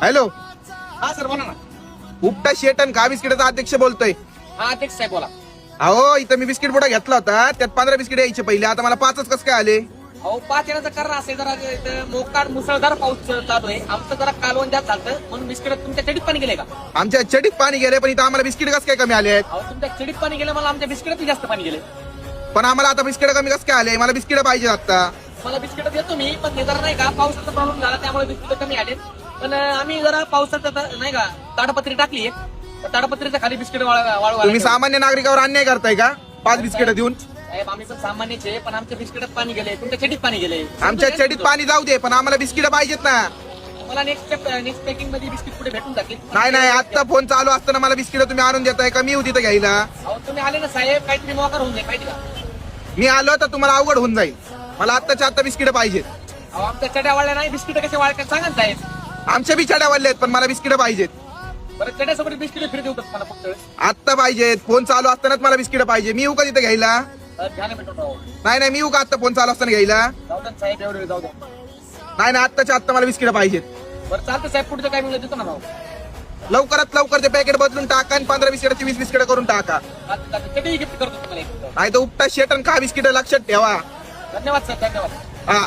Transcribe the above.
Hello, हा sir बोला ना. उपटा शेटन खा बिस्किटाचा अध्यक्ष बोलतोय. हा अध्यक्ष साहेब बोला. अहो, इथं मी बिस्किट पुडा घेतला होता, त्यात 15 बिस्किट यायचे पहिले, आता मला 5च कसं काय आले? अहो 5 येण्याचं कारण असेल जरा इथं मोकाट मुसळधार पाऊस चालू आहे. आमचं जरा कालवण जास्त झालं म्हणून बिस्किट तुमच्या चडीत पाणी गेले का? आमच्या चडीत पाणी गेले, पण इथं आम्हाला बिस्किट कसं काय कमी आले आहेत? अहो तुमच्या चडीत पाणी गेलं, मला आमच्या बिस्किटात जास्त पाणी गेले. पण आम्हाला आता बिस्किट कमी कसं काय आले? मला बिस्किट पाहिजे आता. मला बिस्किट देतो मी, पण ते जरा नाही का पावसाचा प्रॉब्लेम झाला त्यामुळे बिस्किट कमी आले. पण आम्ही जरा पावसाचं नाही का ताडपत्री टाकली एक, तर ताडपत्रीच्या खाली बिस्किट वाळू तुम्ही सामान्य नागरिकावर अन्याय करताय का 5 बिस्किट देऊन? साहेब आम्ही पण सामान्यच आहे, पण आमच्या बिस्किटात पाणी गेले, तुमच्या चडीत पाणी गेले. आमच्या चडीत पाणी जाऊ दे, पण आम्हाला बिस्किट पाहिजेत ना. मला नेक्स्ट पॅकिंग मध्ये बिस्किट पुढे भेटून जातील. नाही, आता फोन चालू असताना मला बिस्किट तुम्ही आणून देताय का? मी होती तर घ्यायला. अहो तुम्ही आले ना साहेब, काहीतरी मोकार होऊन जाईल माहिती का? मी आलो तर तुम्हाला अवघड होऊन जाईल. मला आत्ताच्या आत्ता बिस्किट पाहिजेत. अहो आमच्या चड्या वाळल्या नाही, बिस्किट कसे वाळतात सांगा ना साहेब. आमच्या बिछाड्या वाढले आहेत, पण मला बिस्किट पाहिजेत. बरं चड्यासोबत बिस्किट फ्री देऊ का मला फक्त? आत्ता पाहिजेत. फोन चालू असतानाच मला बिस्किट पाहिजे. मी येऊ का तिथे घ्यायला? घ्या ना भेटून राहू. नाही, मी येऊ का आता फोन चालू असताना घ्यायला? जाऊ द्या ना साहेब, एवढे जाऊ द्या. नाही, आत्ताच्या आत्ता मला बिस्किट पाहिजेत. बरं चालतं साहेब, पुढच्या टायमिंगला देतो ना भाऊ. लवकरात लवकर ते पॅकेट बदलून टाका आणि 15 बिस्किटाची 20 बिस्किट करून टाका. चटई गिफ्ट करतो तुम्हाला एक. नाही तर उपटा शेटन खा बिस्किट लक्षात ठेवा. धन्यवाद सर, धन्यवाद. हा.